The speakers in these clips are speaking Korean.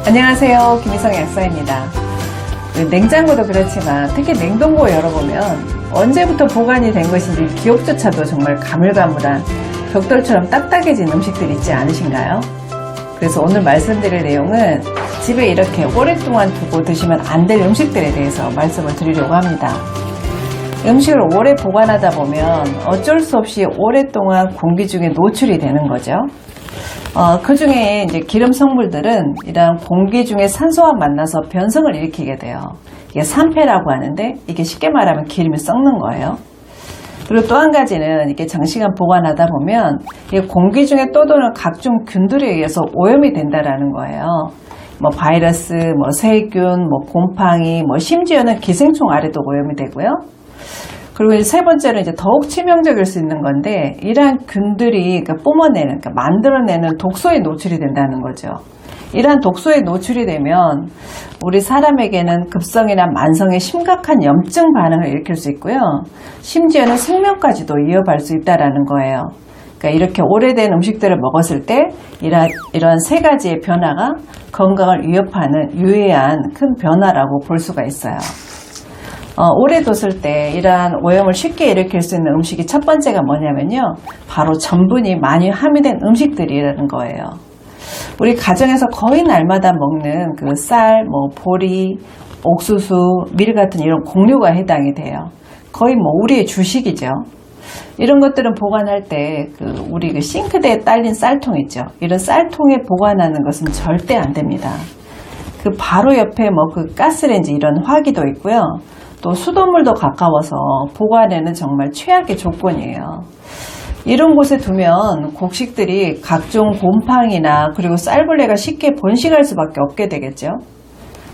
안녕하세요. 김희성 약사입니다. 냉장고도 그렇지만 특히 냉동고 열어보면 언제부터 보관이 된 것인지 기억조차도 정말 가물가물한 벽돌처럼 딱딱해진 음식들 있지 않으신가요? 그래서 오늘 말씀드릴 내용은 집에 이렇게 오랫동안 두고 드시면 안 될 음식들에 대해서 말씀을 드리려고 합니다. 음식을 오래 보관하다 보면 어쩔 수 없이 오랫동안 공기 중에 노출이 되는 거죠. 그 중에 이제 기름 성분들은 이런 공기 중에 산소와 만나서 변성을 일으키게 돼요. 이게 산패라고 하는데 이게 쉽게 말하면 기름이 썩는 거예요. 그리고 또 한 가지는 이렇게 장시간 보관하다 보면 이게 공기 중에 떠도는 각종 균들에 의해서 오염이 된다라는 거예요. 뭐 바이러스, 뭐 세균, 뭐 곰팡이, 뭐 심지어는 기생충 아래도 오염이 되고요. 그리고 이제 세 번째는 이제 더욱 치명적일 수 있는 건데, 이러한 균들이 뿜어내는, 만들어내는 독소에 노출이 된다는 거죠. 이러한 독소에 노출이 되면 우리 사람에게는 급성이나 만성의 심각한 염증 반응을 일으킬 수 있고요. 심지어는 생명까지도 위협할 수 있다는 거예요. 그러니까 이렇게 오래된 음식들을 먹었을 때 이러한 세 가지의 변화가 건강을 위협하는 유해한 큰 변화라고 볼 수가 있어요. 오래 뒀을 때 이러한 오염을 쉽게 일으킬 수 있는 음식이 첫 번째가 뭐냐면요, 바로 전분이 많이 함유된 음식들이라는 거예요. 우리 가정에서 거의 날마다 먹는 그 쌀, 뭐 보리, 옥수수, 밀 같은 이런 곡류가 해당이 돼요. 거의 뭐 우리의 주식이죠. 이런 것들은 보관할 때 우리 그 싱크대에 딸린 쌀통 있죠. 이런 쌀통에 보관하는 것은 절대 안 됩니다. 그 바로 옆에 뭐 그 가스레인지 이런 화기도 있고요. 또 수돗물도 가까워서 보관에는 정말 최악의 조건이에요. 이런 곳에 두면 곡식들이 각종 곰팡이나 그리고 쌀벌레가 쉽게 번식할 수밖에 없게 되겠죠.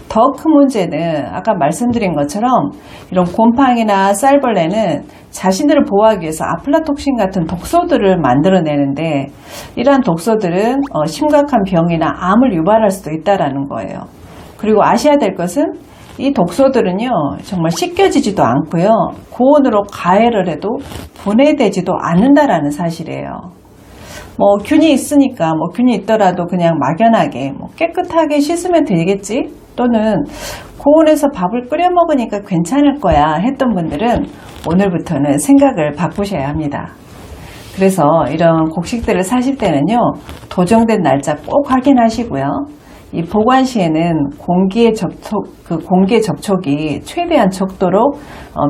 더 큰 문제는 아까 말씀드린 것처럼 이런 곰팡이나 쌀벌레는 자신들을 보호하기 위해서 아플라톡신 같은 독소들을 만들어내는데, 이러한 독소들은 심각한 병이나 암을 유발할 수도 있다는 거예요. 그리고 아셔야 될 것은 이 독소들은요, 정말 씻겨지지도 않고요, 고온으로 가열을 해도 분해되지도 않는다라는 사실이에요. 뭐 균이 있으니까, 뭐 균이 있더라도 그냥 막연하게 뭐 깨끗하게 씻으면 되겠지, 또는 고온에서 밥을 끓여 먹으니까 괜찮을 거야 했던 분들은 오늘부터는 생각을 바꾸셔야 합니다. 그래서 이런 곡식들을 사실 때는요, 도정된 날짜 꼭 확인하시고요. 이 보관 시에는 공기의 접촉이 최대한 적도로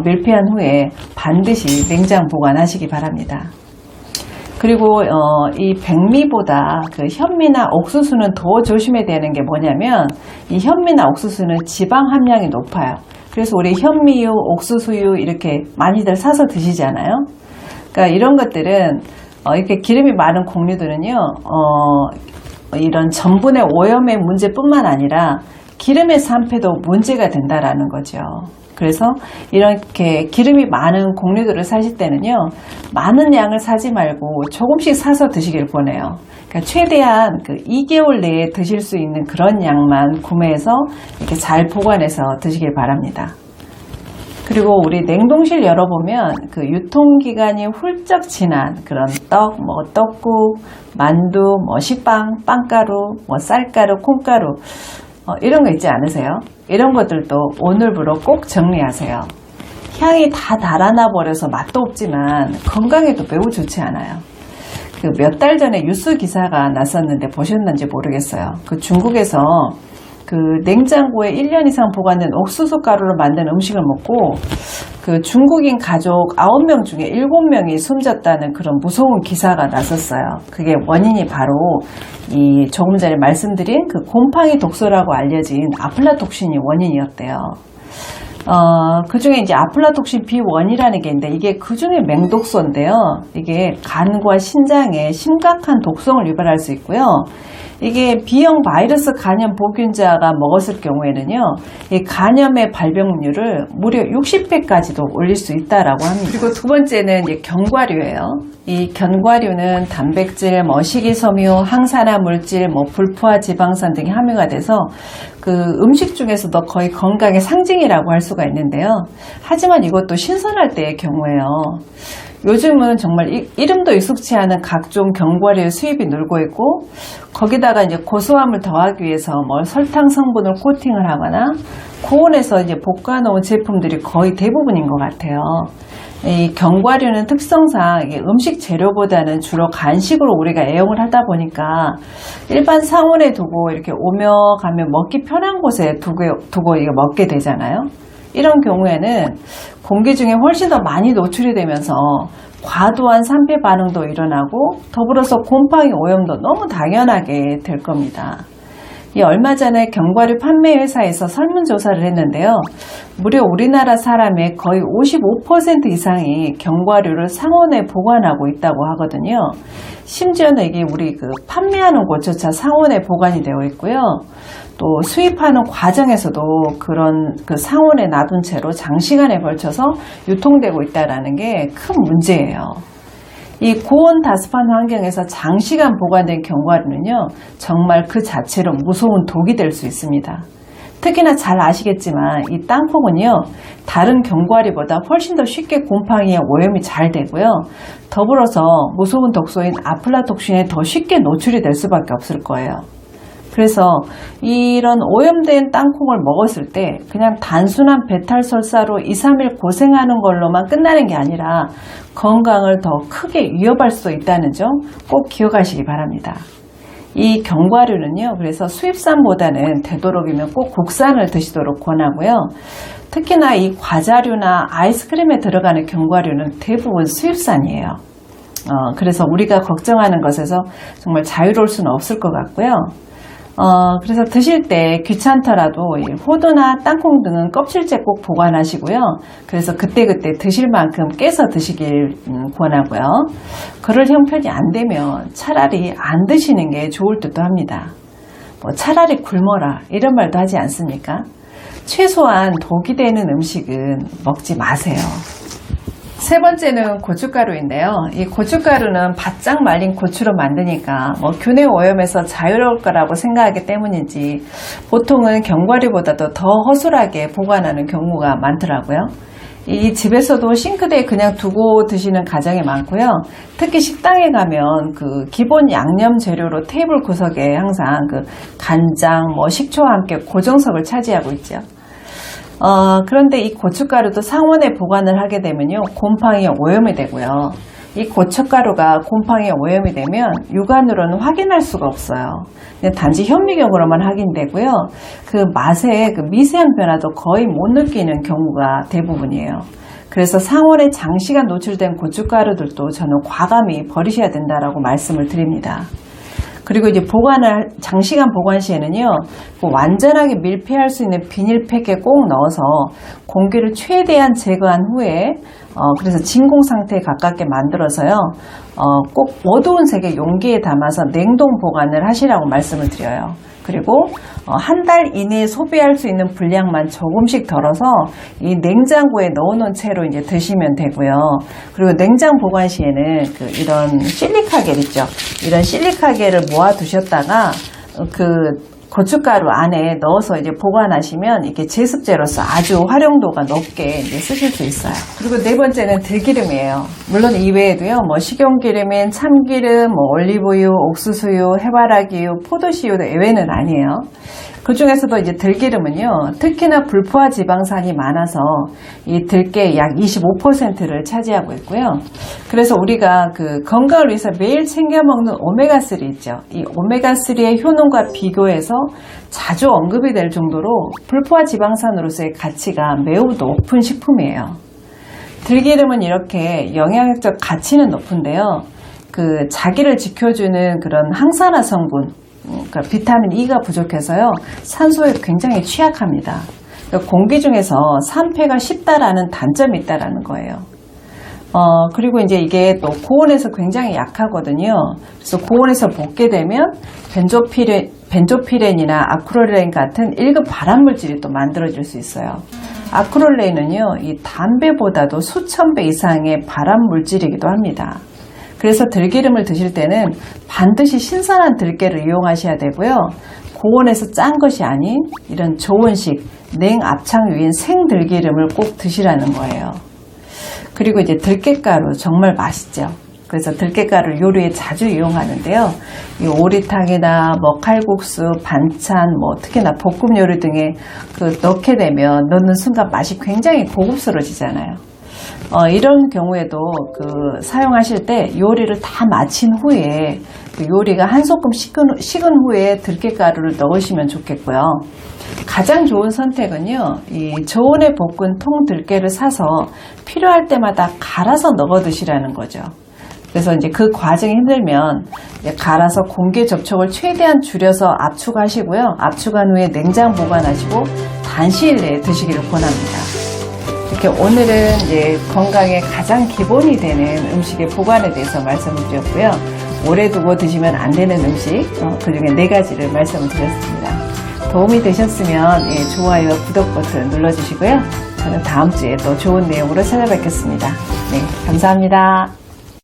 밀폐한 후에 반드시 냉장 보관하시기 바랍니다. 그리고 이 백미보다 그 현미나 옥수수는 더 조심해야 되는 게 뭐냐면, 이 현미나 옥수수는 지방 함량이 높아요. 그래서 우리 현미유, 옥수수유 이렇게 많이들 사서 드시잖아요. 그러니까 이런 것들은 이렇게 기름이 많은 곡류들은요, 이런 전분의 오염의 문제뿐만 아니라 기름의 산패도 문제가 된다라는 거죠. 그래서 이렇게 기름이 많은 곡류들을 사실 때는요, 많은 양을 사지 말고 조금씩 사서 드시길 권해요. 그러니까 최대한 2개월 내에 드실 수 있는 그런 양만 구매해서 이렇게 잘 보관해서 드시길 바랍니다. 그리고 우리 냉동실 열어보면 그 유통기간이 훌쩍 지난 그런 떡, 뭐 떡국, 만두, 뭐 식빵, 빵가루, 뭐 쌀가루, 콩가루, 이런 거 있지 않으세요? 이런 것들도 오늘부로 꼭 정리하세요. 향이 다 달아나 버려서 맛도 없지만 건강에도 매우 좋지 않아요. 그 몇 달 전에 뉴스 기사가 났었는데 보셨는지 모르겠어요. 그 중국에서 그 냉장고에 1년 이상 보관된 옥수수 가루로 만든 음식을 먹고 그 중국인 가족 9명 중에 7명이 숨졌다는 그런 무서운 기사가 났었어요. 그게 원인이 바로 이 조금 전에 말씀드린 그 곰팡이 독소라고 알려진 아플라톡신이 원인이었대요. 그 중에 이제 아플라톡신 B1이라는 게 있는데, 이게 그 중에 맹독소인데요. 이게 간과 신장에 심각한 독성을 유발할 수 있고요. 이게 B형 바이러스 간염 보균자가 먹었을 경우에는요, 이 간염의 발병률을 무려 60배까지도 올릴 수 있다라고 합니다. 그리고 두 번째는 이제 견과류예요. 이 견과류는 단백질, 뭐 식이섬유, 항산화 물질, 뭐 불포화 지방산 등이 함유가 돼서 그 음식 중에서도 거의 건강의 상징이라고 할 수가 있는데요. 하지만 이것도 신선할 때의 경우에요. 요즘은 정말 이름도 익숙치 않은 각종 견과류의 수입이 늘고 있고, 거기다가 이제 고소함을 더하기 위해서 뭐 설탕 성분을 코팅을 하거나 고온에서 이제 볶아 놓은 제품들이 거의 대부분인 것 같아요. 이 견과류는 특성상 이게 음식 재료보다는 주로 간식으로 우리가 애용을 하다 보니까 일반 상온에 두고 이렇게 오며 가며 먹기 편한 곳에 두고 이거 먹게 되잖아요. 이런 경우에는 공기 중에 훨씬 더 많이 노출이 되면서 과도한 산패 반응도 일어나고 더불어서 곰팡이 오염도 너무 당연하게 될 겁니다. 얼마 전에 견과류 판매 회사에서 설문조사를 했는데요. 무려 우리나라 사람의 거의 55% 이상이 견과류를 상온에 보관하고 있다고 하거든요. 심지어는 이게 우리 판매하는 곳조차 상온에 보관이 되어 있고요. 또 수입하는 과정에서도 그런 상온에 놔둔 채로 장시간에 걸쳐서 유통되고 있다는 게 큰 문제예요. 이 고온 다습한 환경에서 장시간 보관된 견과류는요, 정말 그 자체로 무서운 독이 될 수 있습니다. 특히나 잘 아시겠지만 이 땅콩은요, 다른 견과류보다 훨씬 더 쉽게 곰팡이에 오염이 잘 되고요. 더불어서 무서운 독소인 아플라톡신에 더 쉽게 노출이 될 수밖에 없을 거예요. 그래서 이런 오염된 땅콩을 먹었을 때 그냥 단순한 배탈 설사로 2, 3일 고생하는 걸로만 끝나는 게 아니라 건강을 더 크게 위협할 수 있다는 점 꼭 기억하시기 바랍니다. 이 견과류는요, 그래서 수입산보다는 되도록이면 꼭 국산을 드시도록 권하고요. 특히나 이 과자류나 아이스크림에 들어가는 견과류는 대부분 수입산이에요. 그래서 우리가 걱정하는 것에서 정말 자유로울 수는 없을 것 같고요. 그래서 드실 때 귀찮더라도 호두나 땅콩 등은 껍질째 꼭 보관하시고요. 그래서 그때그때 드실 만큼 깨서 드시길 권하고요. 그럴 형편이 안 되면 차라리 안 드시는 게 좋을 듯도 합니다. 차라리 굶어라 이런 말도 하지 않습니까? 최소한 독이 되는 음식은 먹지 마세요. 세 번째는 고춧가루인데요. 이 고춧가루는 바짝 말린 고추로 만드니까 균해 오염에서 자유로울 거라고 생각하기 때문인지 보통은 견과류보다도 더 허술하게 보관하는 경우가 많더라고요. 이 집에서도 싱크대에 그냥 두고 드시는 가정이 많고요. 특히 식당에 가면 기본 양념 재료로 테이블 구석에 항상 간장, 식초와 함께 고정석을 차지하고 있죠. 그런데 이 고춧가루도 상온에 보관을 하게 되면요, 곰팡이에 오염이 되고요. 이 고춧가루가 곰팡이에 오염이 되면 육안으로는 확인할 수가 없어요. 그냥 단지 현미경으로만 확인되고요. 그 맛의 미세한 변화도 거의 못 느끼는 경우가 대부분이에요. 그래서 상온에 장시간 노출된 고춧가루들도 저는 과감히 버리셔야 된다라고 말씀을 드립니다. 그리고 이제 장시간 보관 시에는요, 완전하게 밀폐할 수 있는 비닐팩에 꼭 넣어서 공기를 최대한 제거한 후에, 그래서 진공 상태에 가깝게 만들어서요, 꼭 어두운 색의 용기에 담아서 냉동 보관을 하시라고 말씀을 드려요. 그리고 한 달 이내에 소비할 수 있는 분량만 조금씩 덜어서 이 냉장고에 넣어놓은 채로 이제 드시면 되고요. 그리고 냉장 보관 시에는 이런 실리카겔 있죠. 이런 실리카겔을 모아 두셨다가 고춧가루 안에 넣어서 이제 보관하시면 이게 제습제로서 아주 활용도가 높게 이제 쓰실 수 있어요. 그리고 네 번째는 들기름이에요. 물론 이외에도요, 식용기름인 참기름, 올리브유, 옥수수유, 해바라기유, 포도씨유도 예외는 아니에요. 그 중에서도 이제 들기름은요, 특히나 불포화 지방산이 많아서 이 들깨의 약 25%를 차지하고 있고요. 그래서 우리가 건강을 위해서 매일 챙겨 먹는 오메가3 있죠. 이 오메가3의 효능과 비교해서 자주 언급이 될 정도로 불포화 지방산으로서의 가치가 매우 높은 식품이에요. 들기름은 이렇게 영양학적 가치는 높은데요. 자기를 지켜주는 그런 항산화 성분, 그러니까 비타민 E가 부족해서요, 산소에 굉장히 취약합니다. 그러니까 공기 중에서 산패가 쉽다라는 단점이 있다라는 거예요. 그리고 이제 이게 또 고온에서 굉장히 약하거든요. 그래서 고온에서 볶게 되면 벤조피렌이나 아크릴레인 같은 1급 발암물질이 또 만들어질 수 있어요. 아크릴레인은요, 이 담배보다도 수천 배 이상의 발암물질이기도 합니다. 그래서 들기름을 드실 때는 반드시 신선한 들깨를 이용하셔야 되고요. 고온에서 짠 것이 아닌 이런 저온식 냉압착 유인 생들기름을 꼭 드시라는 거예요. 그리고 이제 들깨가루 정말 맛있죠. 그래서 들깨가루를 요리에 자주 이용하는데요. 이 오리탕이나 뭐 칼국수, 반찬, 뭐 특히나 볶음 요리 등에 넣게 되면 넣는 순간 맛이 굉장히 고급스러워지잖아요. 이런 경우에도 사용하실 때 요리를 다 마친 후에 요리가 한 소끔 식은 후에 들깨가루를 넣으시면 좋겠고요. 가장 좋은 선택은요, 이 저온에 볶은 통 들깨를 사서 필요할 때마다 갈아서 넣어 드시라는 거죠. 그래서 이제 그 과정이 힘들면 갈아서 공기 접촉을 최대한 줄여서 압축하시고요. 압축한 후에 냉장 보관하시고 단시일 내에 드시기를 권합니다. 이렇게 오늘은 이제 건강에 가장 기본이 되는 음식의 보관에 대해서 말씀을 드렸고요. 오래 두고 드시면 안 되는 음식, 그중에 4가지를 말씀을 드렸습니다. 도움이 되셨으면 좋아요와 구독 버튼 눌러주시고요. 저는 다음 주에 또 좋은 내용으로 찾아뵙겠습니다. 네, 감사합니다.